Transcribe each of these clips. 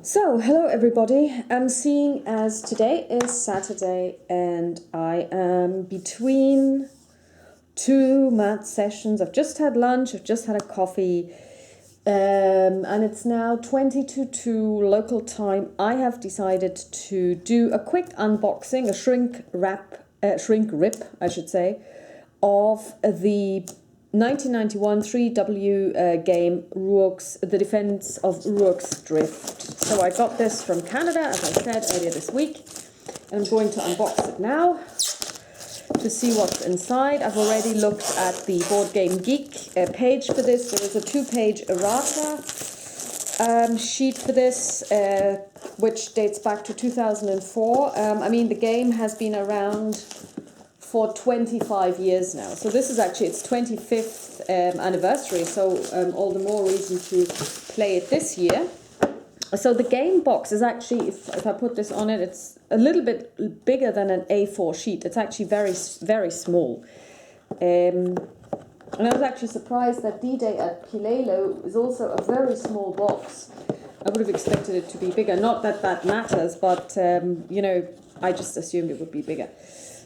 So, hello everybody. I'm seeing as today is Saturday and I am between two math sessions. I've just had lunch, I've just had a coffee, and it's now 20 to 2 local time. I have decided to do a quick unboxing, a shrink rip, I should say, of the 1991 3W game Rorke's The Defense of Rorke's Drift. So I got this from Canada, as I said earlier this week, and I'm going to unbox it now to see what's inside. I've already looked at the Board Game Geek page for this. There is a 2-page errata sheet for this, which dates back to 2004. I mean, the game has been around for 25 years now. So this is actually its 25th anniversary, so all the more reason to play it this year. So the game box is actually, if I put this on it, it's a little bit bigger than an A4 sheet. It's actually very, very small. And I was actually surprised that D-Day at Pilelo is also a very small box. I would have expected it to be bigger. Not that that matters, but, you know, I just assumed it would be bigger.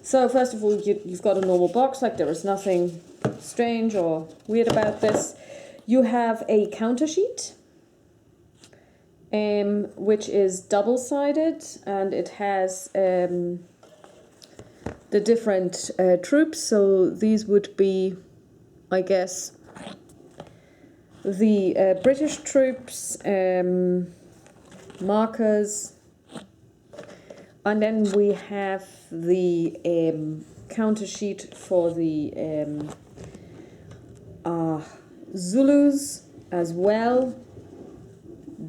So first of all, you've got a normal box, like there is nothing strange or weird about this. You have a counter sheet, which is double-sided, and it has the different troops. So these would be, I guess, the British troops, markers, and then we have the counter sheet for the Zulus as well,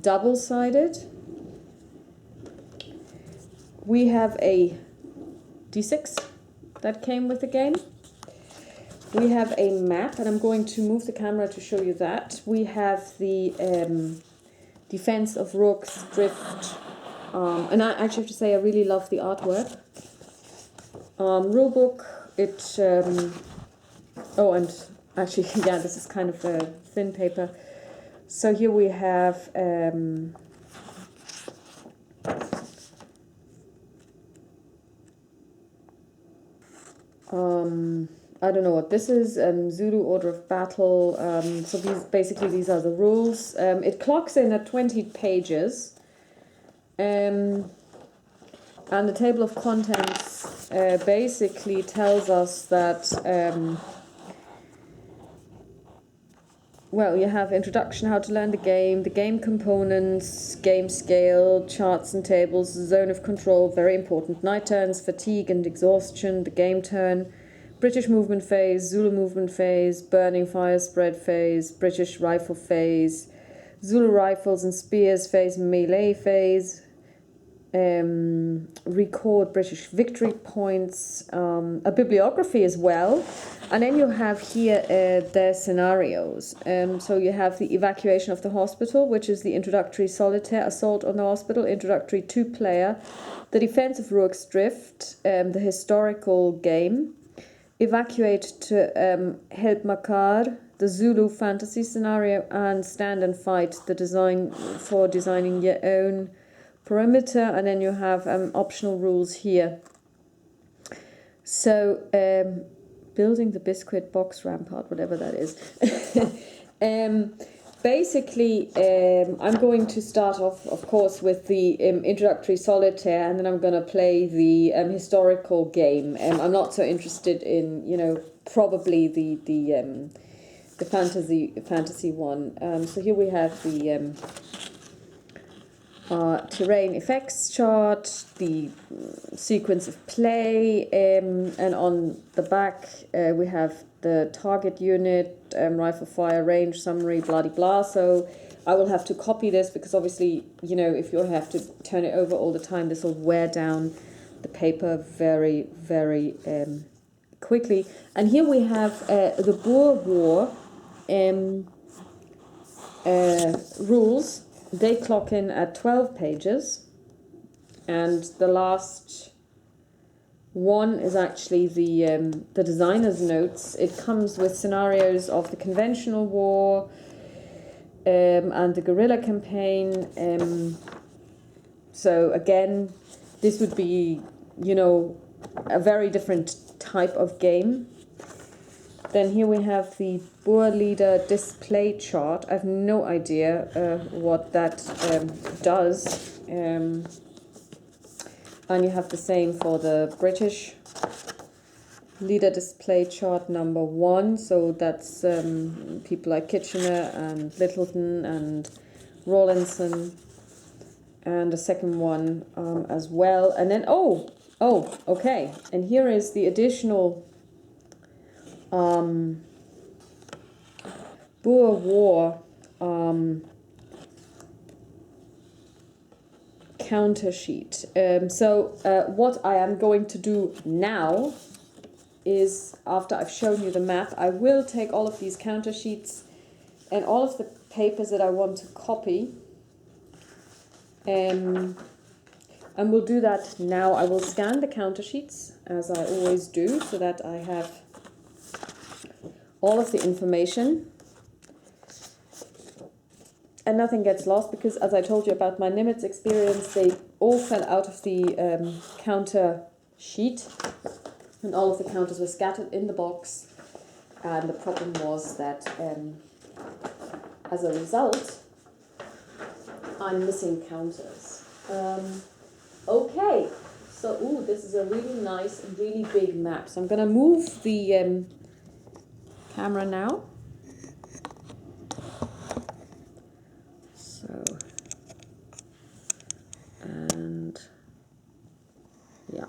double-sided. We have a D6 that came with the game. We have a map, and I'm going to move the camera to show you that. We have the Defense of Rorke's Drift. And I actually have to say I really love the artwork. Rulebook, oh, and actually, yeah, this is kind of a thin paper. So here we have I don't know what this is, Zulu Order of Battle. So these are the rules. It clocks in at 20 pages. And the table of contents basically tells us that, well, you have introduction, how to learn the game components, game scale, charts and tables, zone of control, very important, night turns, fatigue and exhaustion, the game turn, British movement phase, Zulu movement phase, burning fire spread phase, British rifle phase, Zulu rifles and spears phase, melee phase, record British victory points, a bibliography as well, and then you have here their scenarios. So you have the evacuation of the hospital, which is the introductory solitaire, assault on the hospital, introductory 2-player, the defense of Rorke's Drift, the historical game, evacuate to Help Makar, the Zulu fantasy scenario, and stand and fight, the design for designing your own perimeter, and then you have optional rules here. So building the biscuit box rampart, whatever that is. Basically, I'm going to start off, of course, with the introductory solitaire, and then I'm going to play the historical game. I'm not so interested in, you know, probably the fantasy one. So here we have the terrain effects chart, the sequence of play, and on the back we have the target unit, rifle fire, range, summary, blah de blah. So I will have to copy this because obviously, you know, if you have to turn it over all the time, this will wear down the paper very, very quickly. And here we have the Boer War rules. They clock in at 12 pages, and the last one is actually the designer's notes. It comes with scenarios of the conventional war and the guerrilla campaign, So again, this would be, you know, a very different type of game. Then here we have the Boer leader display chart. I have no idea what that does. And you have the same for the British leader display chart number 1. So that's people like Kitchener and Littleton and Rawlinson. And the second one as well. And then, okay. And here is the additional Boer War counter sheet. So what I am going to do now is, after I've shown you the map, I will take all of these counter sheets and all of the papers that I want to copy. And we'll do that now. I will scan the counter sheets, as I always do, so that I have all of the information. And nothing gets lost, because as I told you about my Nimitz experience, they all fell out of the counter sheet. And all of the counters were scattered in the box. And the problem was that as a result, I'm missing counters. Okay, so this is a really nice and really big map. So I'm going to move the camera now. So, and yeah,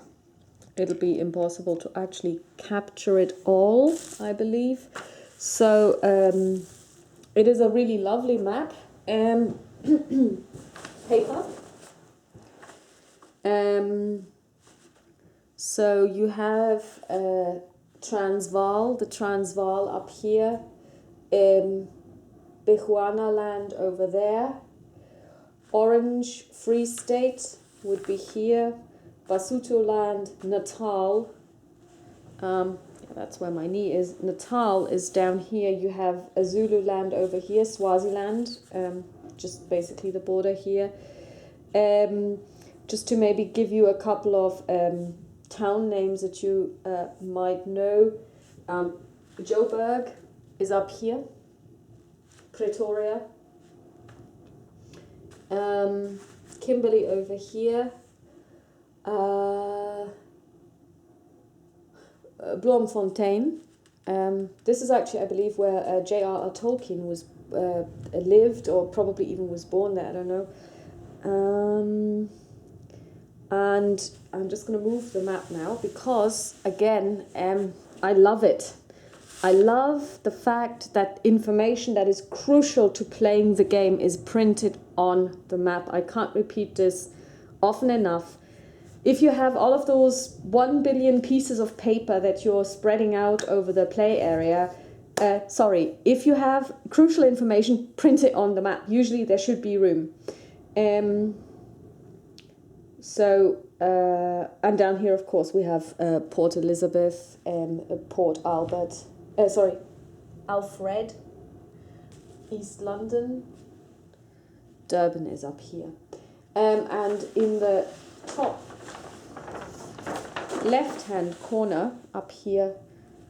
it'll be impossible to actually capture it all, I believe. So it is a really lovely map. Paper. So you have Transvaal, the Transvaal up here, Bechuanaland over there, Orange Free State would be here, Basutoland, Natal, that's where my knee is, Natal is down here, you have Zululand over here, Swaziland, just basically the border here. Just to maybe give you a couple of town names that you might know. Joburg is up here. Pretoria. Kimberley over here. Bloemfontein. This is actually, I believe, where J.R.R. Tolkien was lived, or probably even was born there, I don't know. And I'm just going to move the map now because, again, I love it. I love the fact that information that is crucial to playing the game is printed on the map. I can't repeat this often enough. If you have all of those 1 billion pieces of paper that you're spreading out over the play area, if you have crucial information, print it on the map. Usually there should be room. And down here, of course, we have Port Elizabeth, Port Albert, Alfred, East London, Durban is up here. And in the top left-hand corner up here,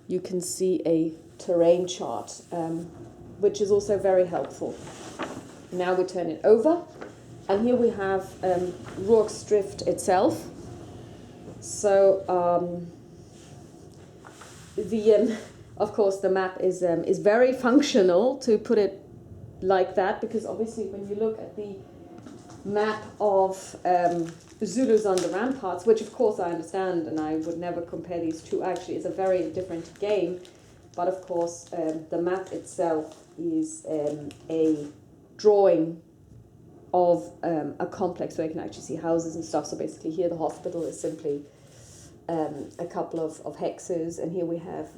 you can see a terrain chart, which is also very helpful. Now we turn it over. And here we have Rorke's Drift itself. So of course the map is very functional, to put it like that, because obviously when you look at the map of Zulus on the ramparts, which of course I understand, and I would never compare these two, actually it's a very different game, but of course the map itself is a drawing of a complex where you can actually see houses and stuff. So basically here the hospital is simply a couple of hexes, and here we have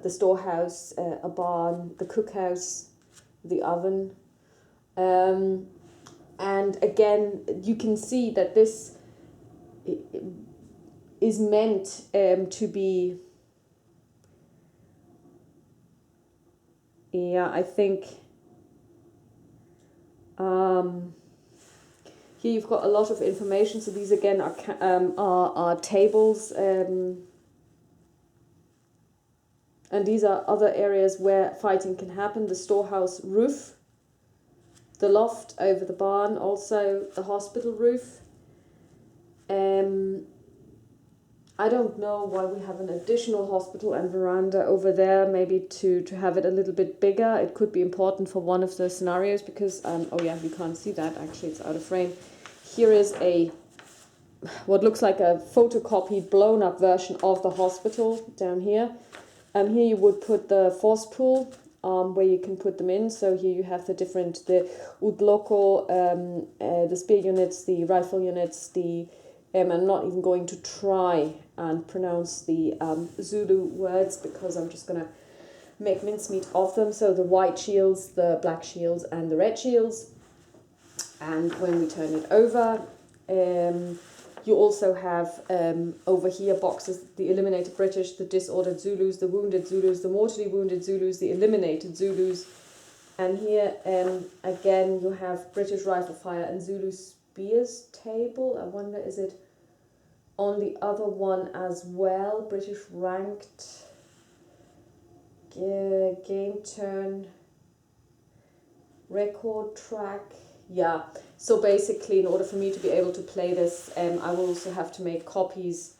the storehouse, a barn, the cookhouse, the oven. And again, you can see that this is meant to be, I think, Here you've got a lot of information. So these again are tables, and these are other areas where fighting can happen. The storehouse roof, the loft over the barn, also the hospital roof. I don't know why we have an additional hospital and veranda over there, maybe to have it a little bit bigger. It could be important for one of the scenarios because, oh yeah, you can't see that, actually it's out of frame. Here is what looks like a photocopied, blown up version of the hospital down here. Here you would put the force pool where you can put them in. So here you have the Udloko, the spear units, the rifle units, I'm not even going to try and pronounce the Zulu words because I'm just going to make mincemeat of them. So the white shields, the black shields, and the red shields. And when we turn it over, you also have over here boxes, the eliminated British, the disordered Zulus, the wounded Zulus, the mortally wounded Zulus, the eliminated Zulus. And here again you have British rifle fire and Zulu spears table. I wonder, is it on the other one as well? British ranked game turn record track. Yeah, so basically in order for me to be able to play this, I will also have to make copies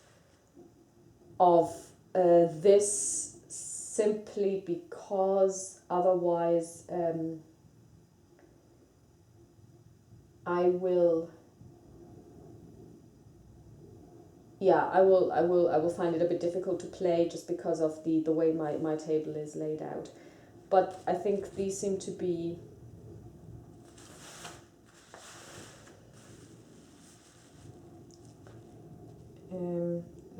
of this simply because otherwise I will find it a bit difficult to play just because of the way my table is laid out. But I think these seem to be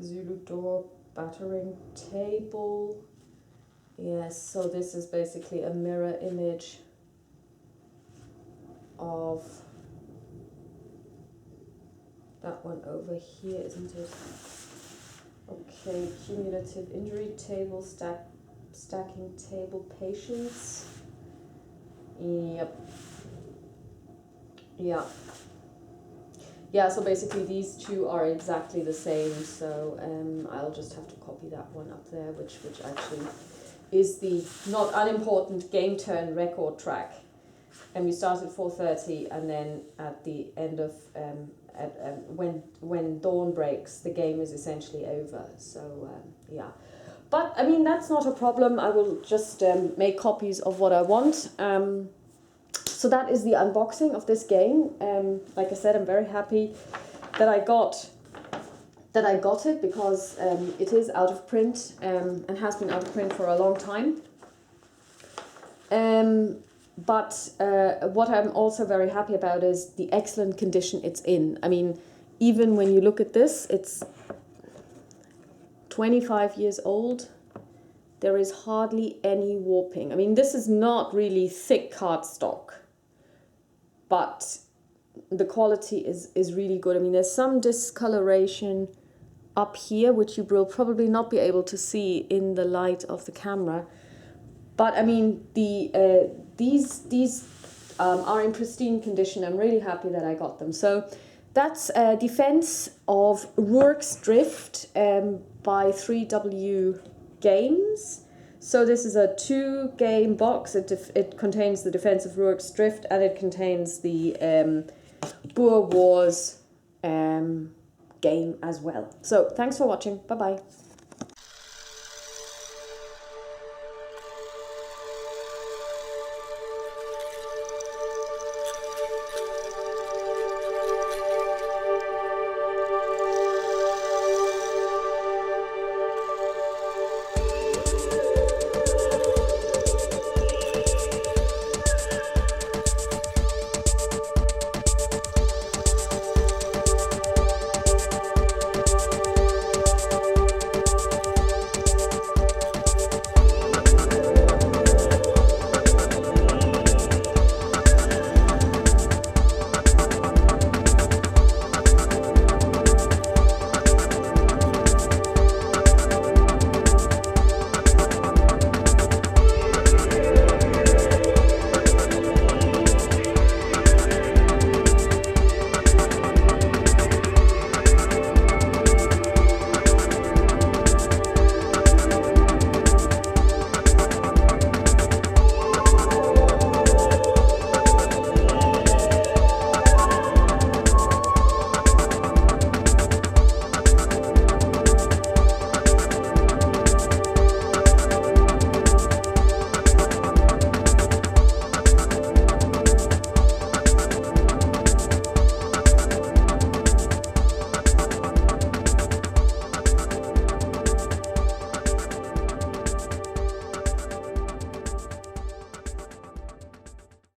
Zulu door battering table. Yes, so this is basically a mirror image of that one over here, isn't it? Okay, cumulative injury table, stacking table, patience. Yep. Yeah. Yeah, so basically these two are exactly the same, so I'll just have to copy that one up there, which actually is the not unimportant game turn record track. And we start at 4:30, and then at the end of when dawn breaks, the game is essentially over. So yeah, but I mean that's not a problem. I will just make copies of what I want. So that is the unboxing of this game. Like I said, I'm very happy that I got it because it is out of print and has been out of print for a long time. But what I'm also very happy about is the excellent condition it's in. I mean, even when you look at this, it's 25 years old. There is hardly any warping. I mean, this is not really thick cardstock, but the quality is really good. I mean, there's some discoloration up here, which you will probably not be able to see in the light of the camera. But I mean, these are in pristine condition. I'm really happy that I got them. So that's Defense of Rorke's Drift by 3W Games. So this is a 2-game box. It contains the Defense of Rorke's Drift, and it contains the Boer Wars game as well. So thanks for watching. Bye bye.